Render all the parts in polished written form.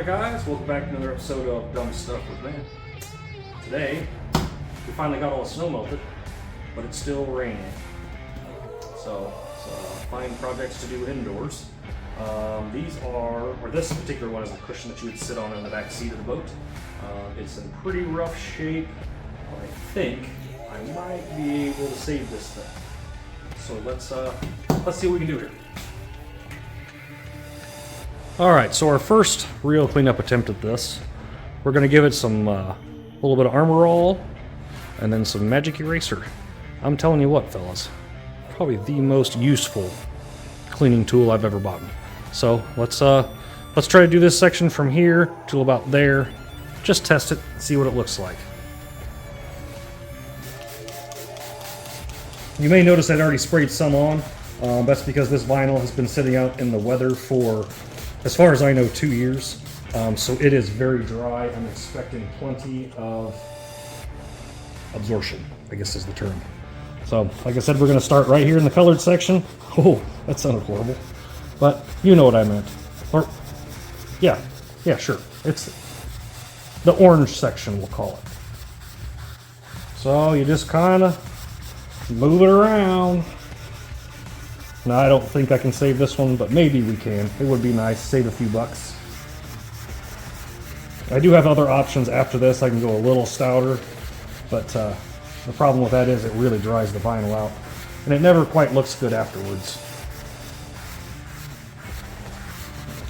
Hi guys, welcome back to another episode of Dumb Stuff with Man. Today, we finally got all the snow melted, but it's still raining. So, fine projects to do indoors. This particular one is a cushion that you would sit on in the back seat of the boat. It's in pretty rough shape, but I think I might be able to save this thing. So let's see what we can do here. Alright, so our first real cleanup attempt at this, we're going to give it some little bit of Armor All and then some magic eraser. I'm telling you what, fellas, probably the most useful cleaning tool I've ever bought. So let's try to do this section from here to about there. Just test it, see what it looks like. You may notice I'd already sprayed some on. That's because this vinyl has been sitting out in the weather for, as far as I know, 2 years. So it is very dry. I'm expecting plenty of absorption, I guess is the term. So, like I said, we're going to start right here in the colored section. Oh, that sounded horrible. But you know what I meant. Or, yeah, sure. It's the orange section, we'll call it. So you just kind of move it around. Now, I don't think I can save this one, but maybe we can. It would be nice, save a few bucks. I do have other options after this. I can go a little stouter, but the problem with that is it really dries the vinyl out, and it never quite looks good afterwards.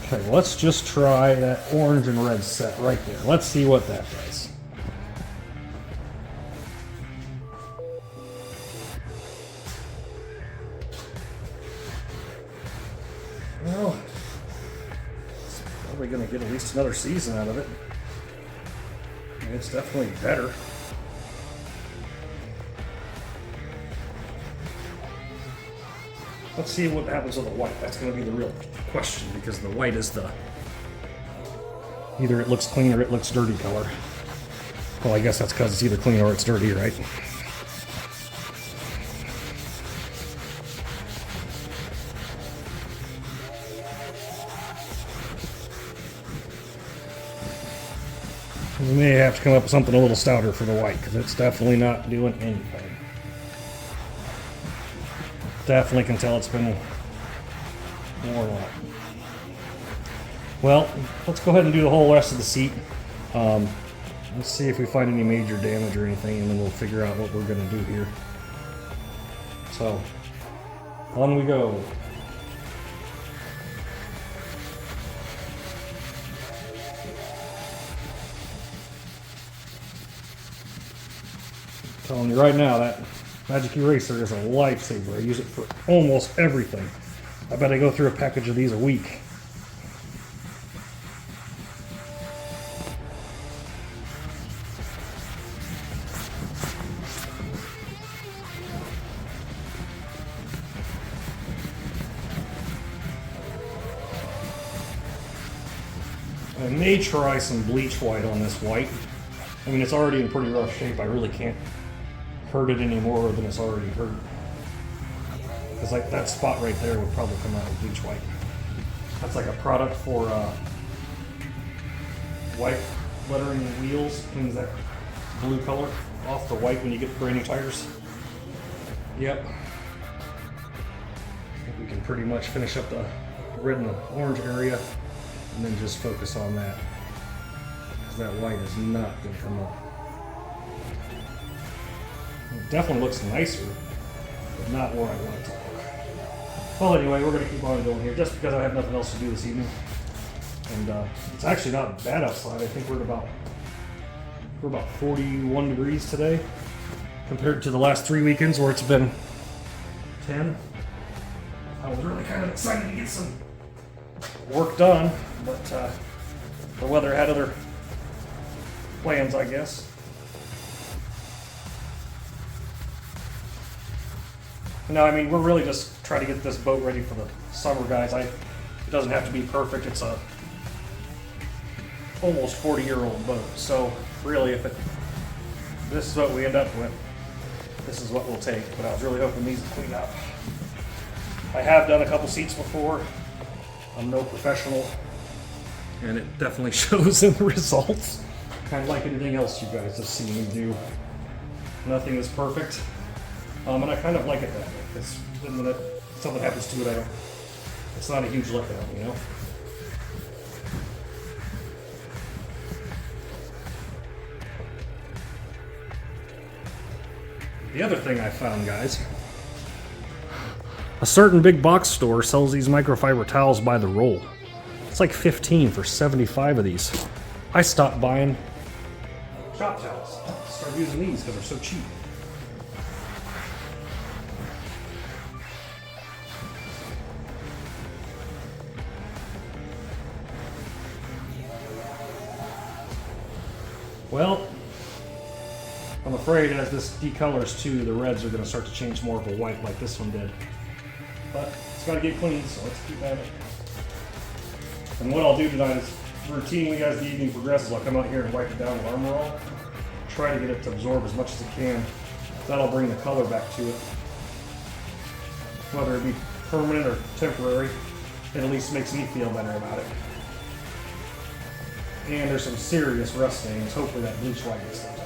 Okay, let's just try that orange and red set right there. Let's see what that does. Well, it's probably going to get at least another season out of it. I mean, it's definitely better. Let's see what happens with the white. That's going to be the real question, because the white is the either it looks clean or it looks dirty color. Well, I guess that's because it's either clean or it's dirty, right? We may have to come up with something a little stouter for the white, because it's definitely not doing anything. Definitely can tell it's been worn out. Well, let's go ahead and do the whole rest of the seat. Let's see if we find any major damage or anything, and then we'll figure out what we're going to do here. So, on we go. Telling you right now, that magic eraser is a lifesaver. I use it for almost everything. I bet I go through a package of these a week. I may try some bleach white on this white. I mean, it's already in pretty rough shape. I really can't hurt it any more than it's already hurt. Because like that spot right there would probably come out with bleach white. That's like a product for white lettering wheels. Cleans that blue color off the white when you get brand new tires. Yep. I think we can pretty much finish up the red and the orange area and then just focus on that. Because that white is not going to come up. It definitely looks nicer, but not where I want it to look. Well, anyway, we're going to keep on going here just because I have nothing else to do this evening. And it's actually not bad outside. I think we're about 41 degrees today compared to the last 3 weekends where it's been 10. I was really kind of excited to get some work done, but the weather had other plans, I guess. No, I mean, we're really just trying to get this boat ready for the summer, guys. It doesn't have to be perfect. It's a almost 40-year-old boat. So really, this is what we end up with, this is what we'll take. But I was really hoping these would clean up. I have done a couple seats before. I'm no professional. and it definitely shows in the results. Kind of like anything else you guys have seen me do. Nothing is perfect, and I kind of like it that way, because when something happens to it, it's not a huge letdown, you know? The other thing I found, guys, a certain big box store sells these microfiber towels by the roll. It's like $15 for 75 of these. I stopped buying shop towels. Start using these because they're so cheap. Well, I'm afraid as this decolors too, the reds are going to start to change more of a white like this one did. But it's got to get clean, so let's keep at it. And what I'll do tonight is, routinely as the evening progresses, I'll come out here and wipe it down with Armor All. Try to get it to absorb as much as it can. That'll bring the color back to it. Whether it be permanent or temporary, it at least makes me feel better about it. And there's some serious rust stains. Hopefully that bleach white gets them.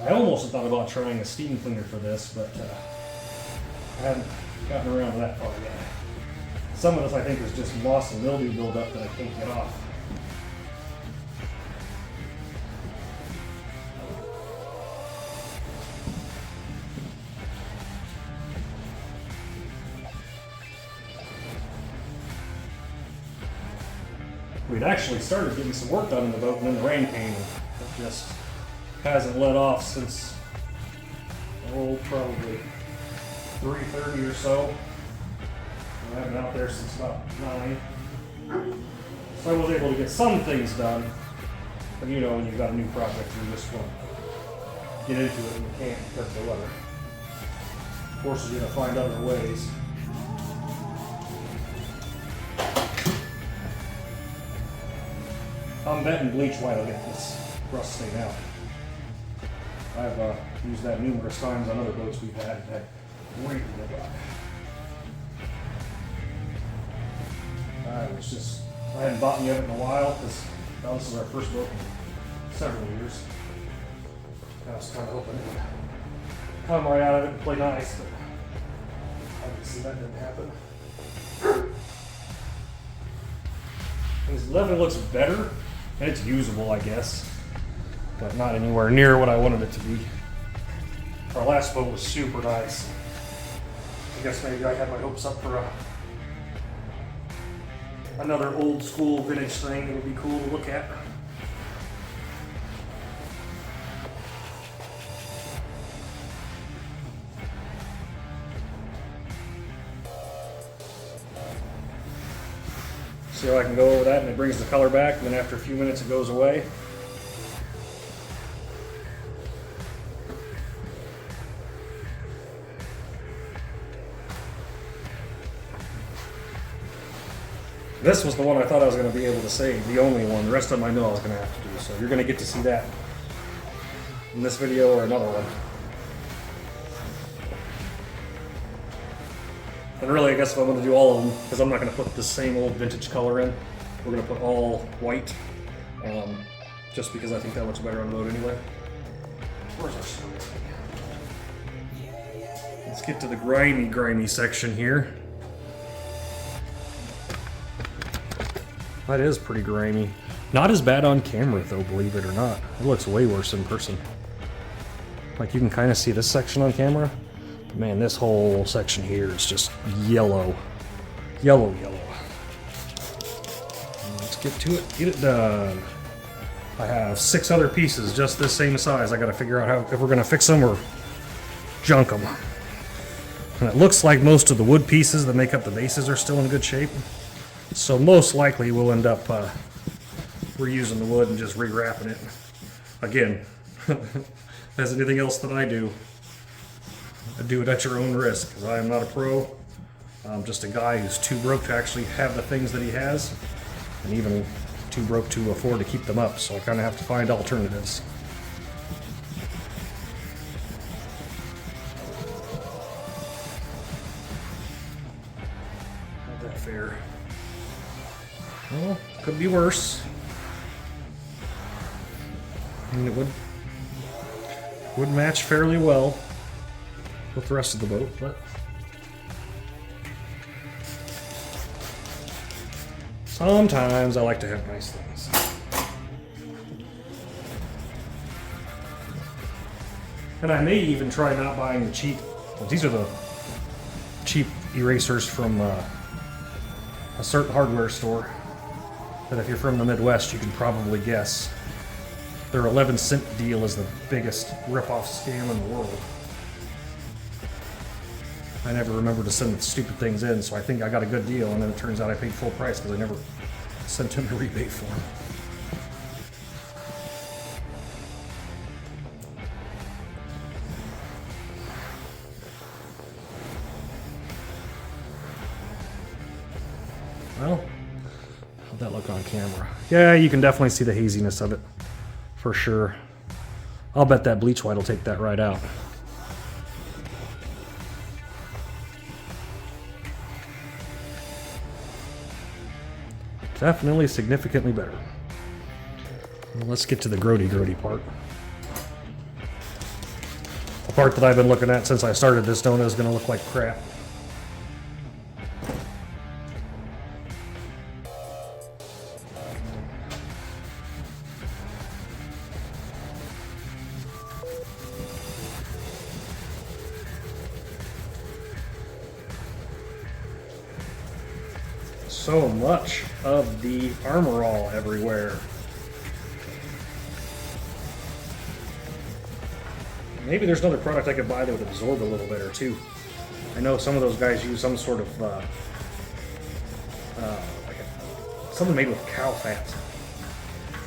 I almost thought about trying a steam cleaner for this, but I haven't gotten around to that far yet. Some of this I think is just moss and mildew buildup that I can't get off. We'd actually started getting some work done in the boat, and then the rain came, and it just hasn't let off since, probably 3:30 or so. I haven't been out there since about 9. So I was able to get some things done, but you know, when you've got a new project, you just want to get into it and you can't because of the weather. Forces you to find other ways. I'm betting bleach white will get this rust stain out. I've used that numerous times on other boats we've had great luck. I hadn't bought any of it in a while because this is our first boat in several years. I was kind of hoping it would come right out of it and play nice, but obviously that didn't happen. This definitely looks better, and it's usable, I guess, but not anywhere near what I wanted it to be. Our last boat was super nice. I guess maybe I had my hopes up for another old school vintage thing that would be cool to look at. See how I can go over that and it brings the color back, and then after a few minutes it goes away. This was the one I thought I was going to be able to save, the only one. The rest of them I know I was going to have to do, so you're going to get to see that in this video or another one. And really, I guess if I'm going to do all of them, because I'm not going to put the same old vintage color in, we're going to put all white, just because I think that looks better on the boat anyway. Where's our story? Let's get to the grimy section here. That is pretty grimy. Not as bad on camera though, believe it or not. It looks way worse in person. Like you can kind of see this section on camera. But man, this whole section here is just yellow. Yellow. Let's get to it, get it done. I have 6 other pieces just this same size. I gotta figure out how, if we're gonna fix them or junk them. And it looks like most of the wood pieces that make up the bases are still in good shape. So most likely we'll end up reusing the wood and just rewrapping it. Again, as anything else that I do it at your own risk, because I am not a pro. I'm just a guy who's too broke to actually have the things that he has, and even too broke to afford to keep them up, so I kind of have to find alternatives. Well, could be worse. I mean, it would match fairly well with the rest of the boat, but sometimes I like to have nice things. And I may even try not buying the cheap. Well, these are the cheap erasers from a certain hardware store that if you're from the Midwest, you can probably guess. Their 11-cent deal is the biggest rip-off scam in the world. I never remember to send the stupid things in, so I think I got a good deal, and then it turns out I paid full price because I never sent him a rebate form. Well, how'd that look on camera? Yeah, you can definitely see the haziness of it, for sure. I'll bet that bleach white will take that right out. Definitely significantly better. Well, let's get to the grody part. The part that I've been looking at since I started this donut is going to look like crap. So much of the armor all everywhere. Maybe there's another product I could buy that would absorb a little better too. I know some of those guys use some sort of something made with cow fat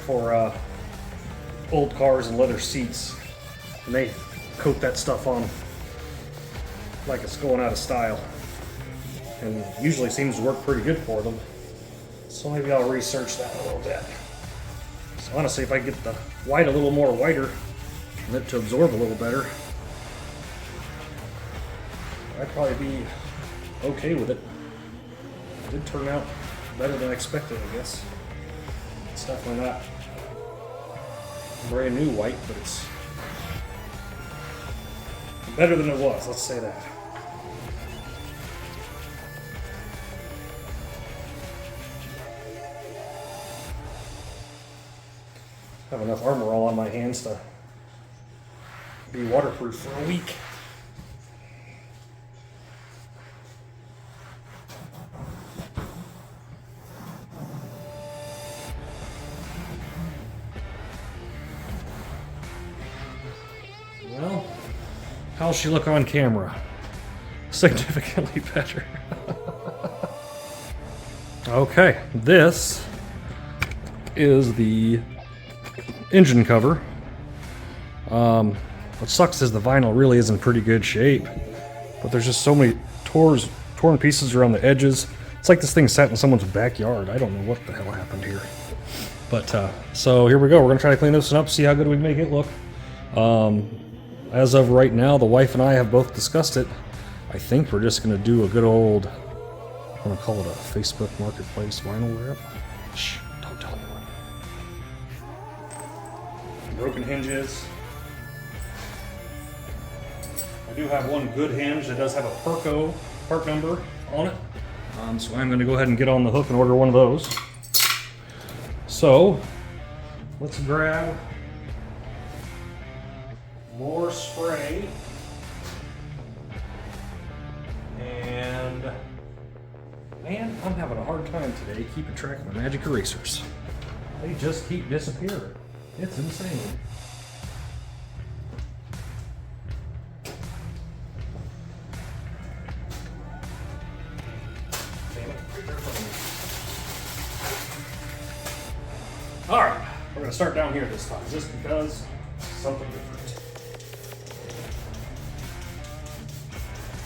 for old cars and leather seats, and they coat that stuff on like it's going out of style. And usually seems to work pretty good for them. So maybe I'll research that a little bit. So honestly, if I get the white a little more whiter and it to absorb a little better, I'd probably be okay with it. It did turn out better than I expected, I guess. It's definitely not brand new white, but it's better than it was, let's say that. Have enough armor all on my hands to be waterproof for a week. Well, how's she look on camera? Significantly better. Okay, this is the engine cover. What sucks is the vinyl really is in pretty good shape, but there's just so many torn pieces around the edges. It's like this thing sat in someone's backyard. I don't know what the hell happened here. But so here we go. We're gonna try to clean this one up, see how good we make it look. As of right now, the wife and I have both discussed it. I think we're just gonna do a good old, I'm gonna call it a Facebook Marketplace vinyl wrap. Shh, don't tell anyone. Broken hinges. I do have one good hinge that does have a Perco part number on it. So I'm going to go ahead and get on the hook and order one of those. So let's grab more spray. And man, I'm having a hard time today keeping track of my magic erasers. They just keep disappearing. It's insane. Alright, we're going to start down here this time, just because something different.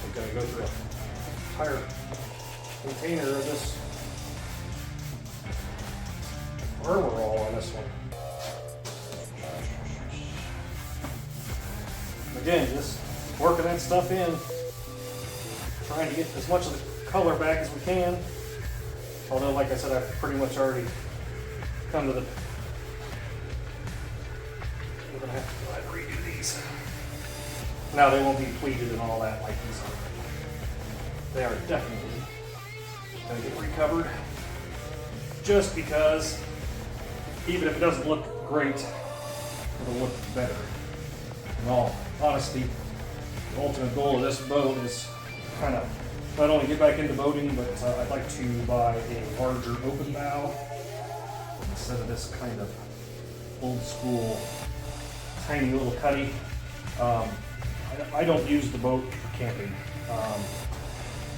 We're going to go through an entire container of this armor all on this one. Again, just working that stuff in, trying to get as much of the color back as we can. Although, like I said, I've pretty much already come to the... We're going to have to go ahead and redo these. Now, they won't be pleated and all that like these are. They are definitely going to get recovered. Just because, even if it doesn't look great, it'll look better. In all honesty, the ultimate goal of this boat is kind of not only get back into boating, but I'd like to buy a larger open bow instead of this kind of old school tiny little cuddy. I don't use the boat for camping.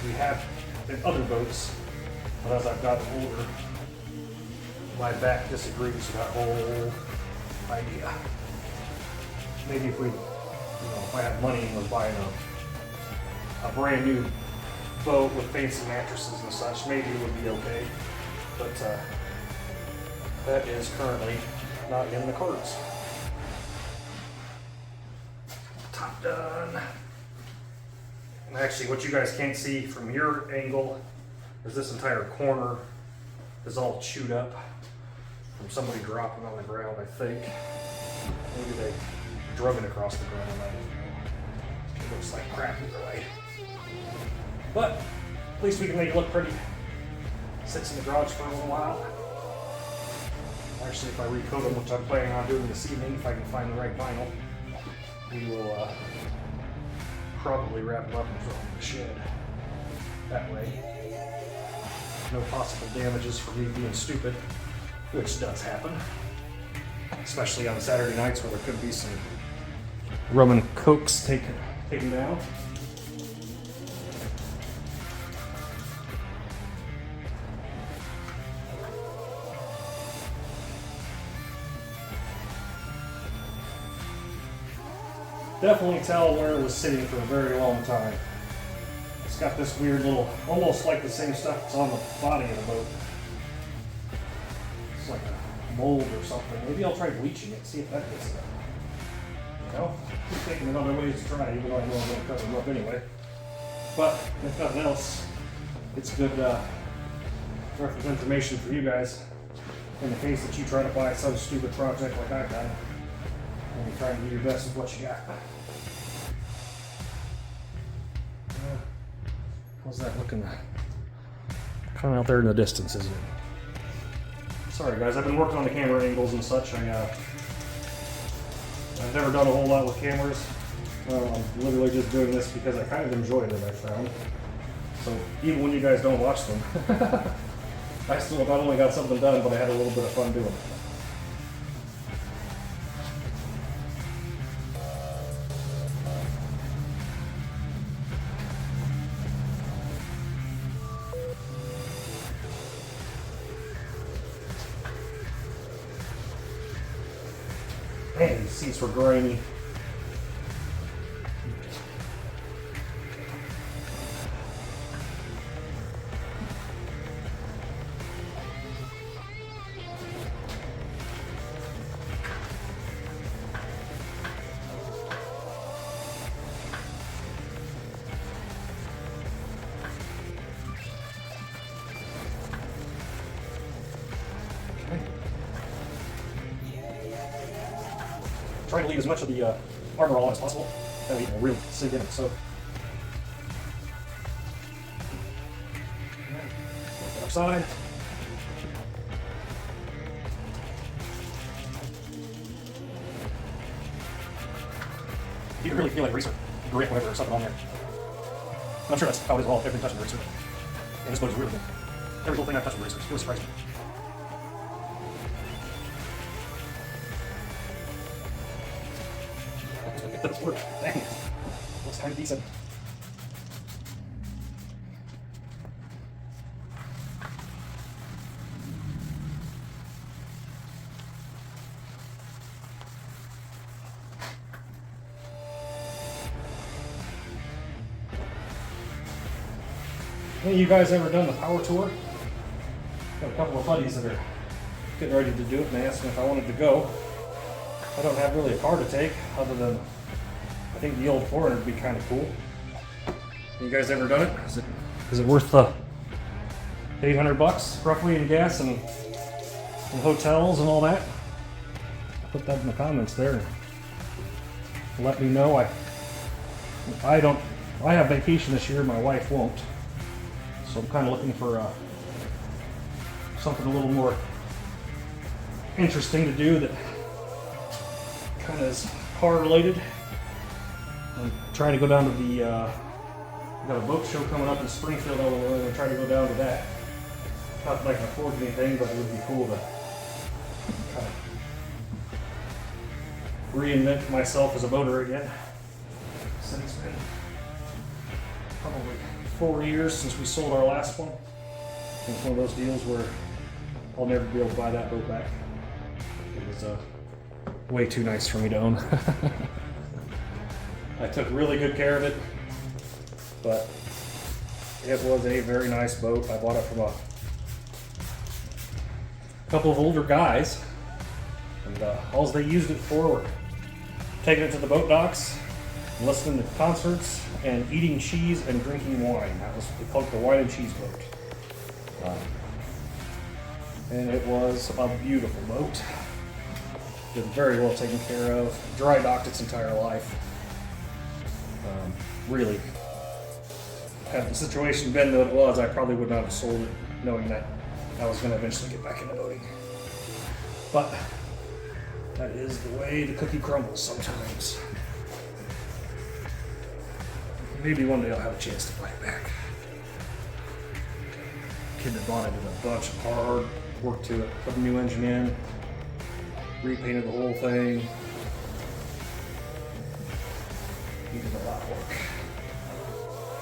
We have in other boats, but as I've gotten older, my back disagrees with that whole idea. Maybe if we, if I had money and was buying a brand new boat with fancy mattresses and such, maybe it would be okay. But that is currently not in the cards. Top done. And actually, what you guys can't see from your angle is this entire corner is all chewed up from somebody dropping on the ground, I think. Maybe they drug it across the ground. It looks like crap either way. But at least we can make it look pretty. Sits in the garage for a little while. Actually, if I recoat them, which I'm planning on doing this evening, if I can find the right vinyl, we will probably wrap them up and throw them in the shed. That way, no possible damages for me being stupid, which does happen. Especially on Saturday nights where there could be some rum and cokes taken down. Definitely tell where it was sitting for a very long time. It's got this weird little, almost like the same stuff that's on the body of the boat. It's like a mold or something. Maybe I'll try bleaching it, see if that gets it. Keep thinking of other ways to try, even though I know I'm going to cover them up anyway. But if nothing else, it's good reference information for you guys in the case that you try to buy some stupid project like I've done. And you try and do your best with what you got. How's that looking? Kind of out there in the distance, isn't it? Sorry guys, I've been working on the camera angles and such. I've never done a whole lot with cameras. I'm literally just doing this because I kind of enjoy it, I found. So even when you guys don't watch them, I still not only got something done, but I had a little bit of fun doing it. Man, these seats were grimy. Trying to leave as much of the armor on as possible. That way you can really sink in it. So, other side. You can really feel like greaser, grip, whatever, or something on there. And I'm sure that's how it is all. Everything touching the greaser. And this boat is really good. Every little thing I've touched with greaser. It really surprised me. Dang it. Looks kind of decent. Any of you guys ever done the power tour? Got a couple of buddies that are getting ready to do it, and they asked me if I wanted to go. I don't have really a car to take, other than I think the old 400 would be kind of cool. You guys ever done it? Is it worth the $800 roughly in gas and hotels and all that. Put that in the comments there. Let me know. I have vacation this year. My wife won't, so I'm kind of looking for something a little more interesting to do that kind of is car related. I'm trying to go down to the got a boat show coming up in Springfield, Illinois. I'm gonna try to go down to that. Not that I can afford anything, but it would be cool to kind of reinvent myself as a boater again. Since it's been probably 4 years since we sold our last one. It's one of those deals where I'll never be able to buy that boat back. It was way too nice for me to own. I took really good care of it, but it was a very nice boat. I bought it from a couple of older guys, and all they used it for were taking it to the boat docks, listening to concerts, and eating cheese and drinking wine. That was, they called it the wine and cheese boat. And it was a beautiful boat. Been very well taken care of. Dry docked its entire life. Really, had the situation been what it was, I probably would not have sold it, knowing that I was going to eventually get back into boating. But that is the way the cookie crumbles sometimes. Maybe one day I'll have a chance to buy it back. Kid that bought it did a bunch of hard work to it. Put a new engine in, repainted the whole thing. He did a lot of work.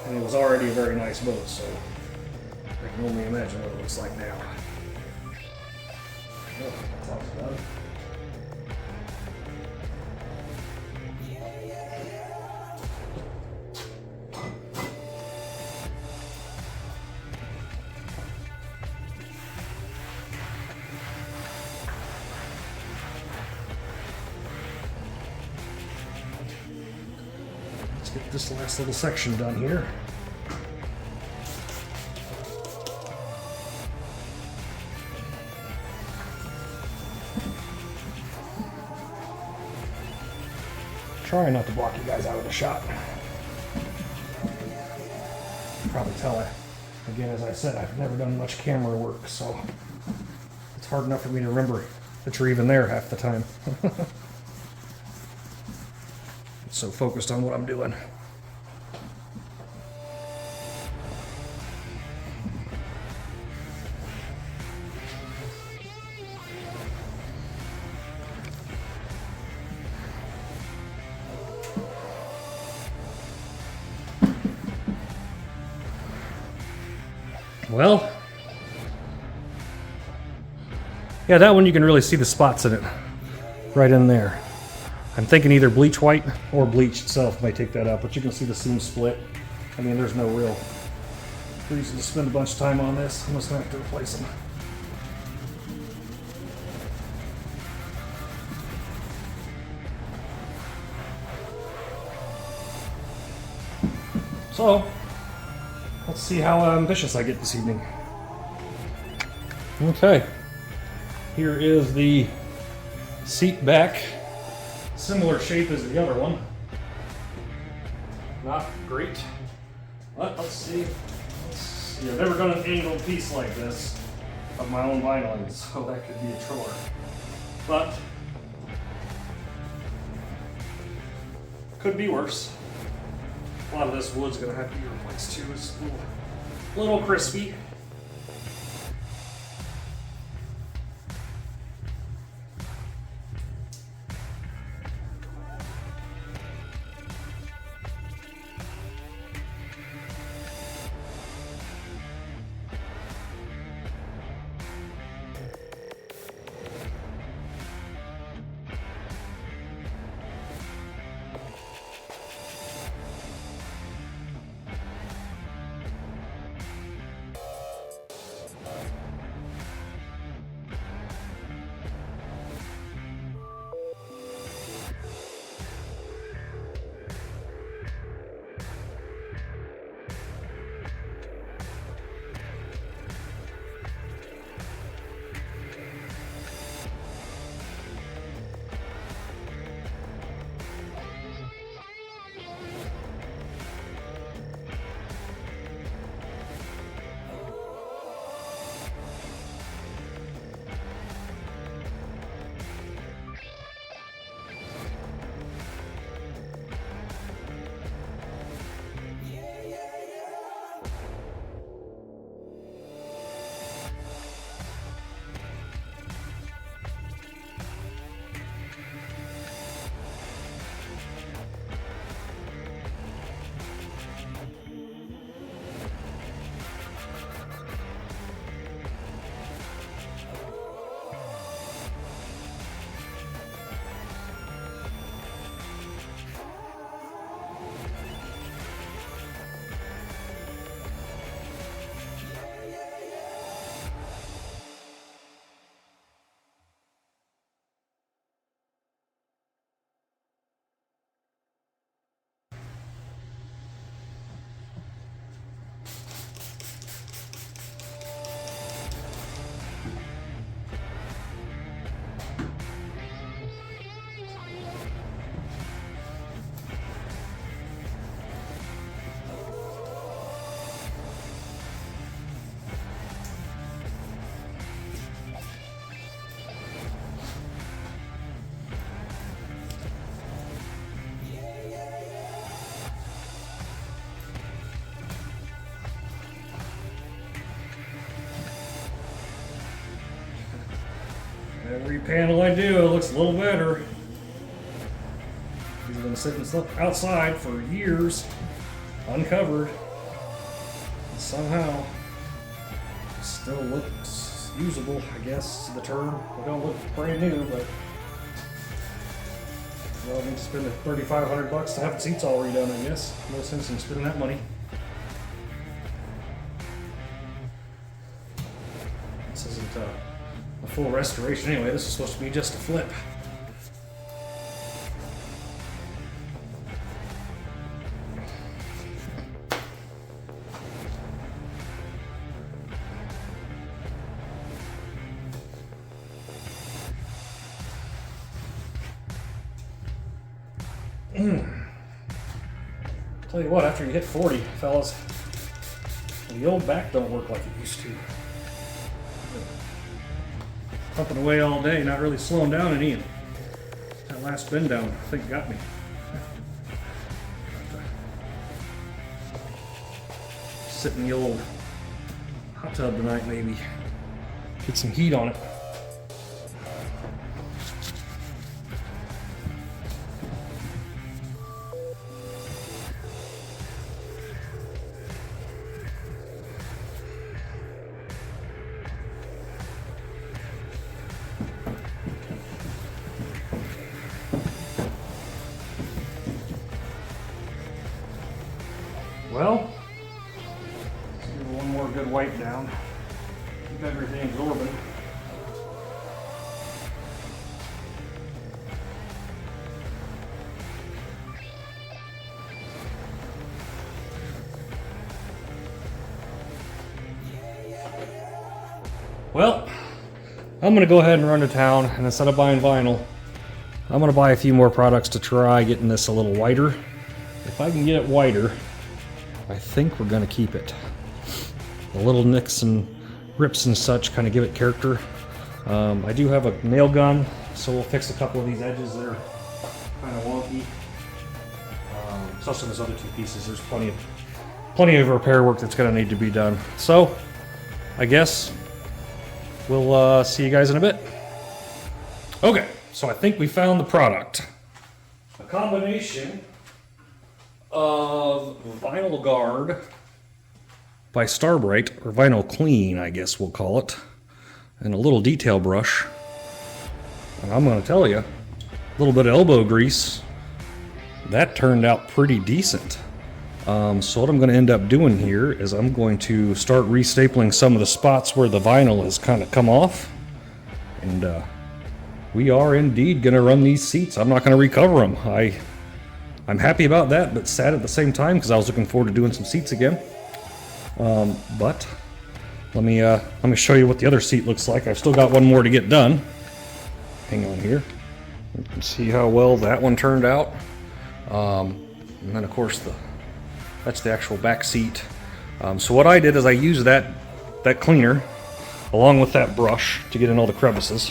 And it was already a very nice boat, so I can only imagine what it looks like now. Oh, that sounds about it. Get this last little section done here. Try not to block you guys out of the shot. You can probably tell, again, as I said, I've never done much camera work, so it's hard enough for me to remember that you're even there half the time. So focused on what I'm doing. Well, yeah, that one you can really see the spots in it, right in there. I'm thinking either bleach white or bleach itself might take that out, but you can see the seam split. I mean, there's no real reason to spend a bunch of time on this. I'm just gonna have to replace them. So, let's see how ambitious I get this evening. Okay, here is the seat back. Similar shape as the other one. Not great, but let's see. I've never done an angled piece like this of my own vinyl, so that could be a chore. But could be worse. A lot of this wood's gonna have to be replaced too. It's a little crispy. Every panel I do, it looks a little better. These have been sitting outside for years, uncovered. And somehow, still looks usable, I guess is the term. They don't look brand new, but well, I need to spend $3,500 to have the seats all redone, I guess. No sense in spending that money. This isn't a full restoration anyway. This is supposed to be just a flip. Tell you what, after you hit 40, fellas, the old back don't work like it used to. Pumping away all day, not really slowing down any. That last bend down, I think, got me. Sit in the old hot tub tonight, maybe. Get some heat on it. Well, let's do one more good wipe down. Keep everything absorbent. Well, I'm gonna go ahead and run to town, and instead of buying vinyl, I'm gonna buy a few more products to try getting this a little whiter. If I can get it whiter, I think we're gonna keep it. The little nicks and rips and such kind of give it character. I do have a nail gun, so we'll fix a couple of these edges that are kind of wonky. Especially those other two pieces. There's plenty of repair work that's gonna need to be done. So, I guess we'll see you guys in a bit. Okay, so I think we found the product. A combination of Vinyl Guard by Starbright, or Vinyl Clean, I guess we'll call it, and a little detail brush. And I'm going to tell you, a little bit of elbow grease, that turned out pretty decent. So what I'm going to end up doing here is I'm going to start restapling some of the spots where the vinyl has kind of come off. And we are indeed going to run these seats. I'm not going to recover them. I'm happy about that, but sad at the same time because I was looking forward to doing some seats again. But let me show you what the other seat looks like. I've still got one more to get done. Hang on here. You can see how well that one turned out. And then of course that's the actual back seat. So what I did is I used that cleaner along with that brush to get in all the crevices.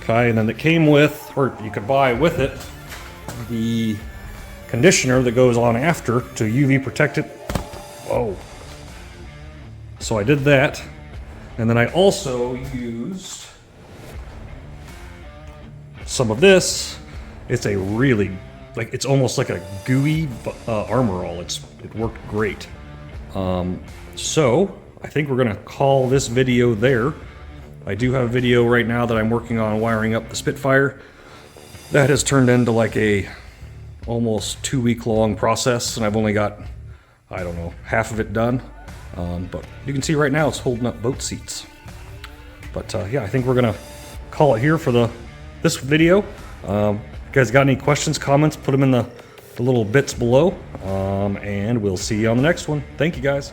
Okay, and then it came with, or you could buy with it, the conditioner that goes on after to UV protect it. Whoa. So I did that, and then I also used some of this. It's a really, it's almost like a gooey Armor All. It worked great. So I think we're gonna call this video there. I do have a video right now that I'm working on wiring up the Spitfire. That has turned into like a almost 2-week long process, and I've only got, I don't know, half of it done. But you can see right now it's holding up both seats. But yeah, I think we're gonna call it here for this video. You guys got any questions, comments, put them in the little bits below, and we'll see you on the next one. Thank you guys.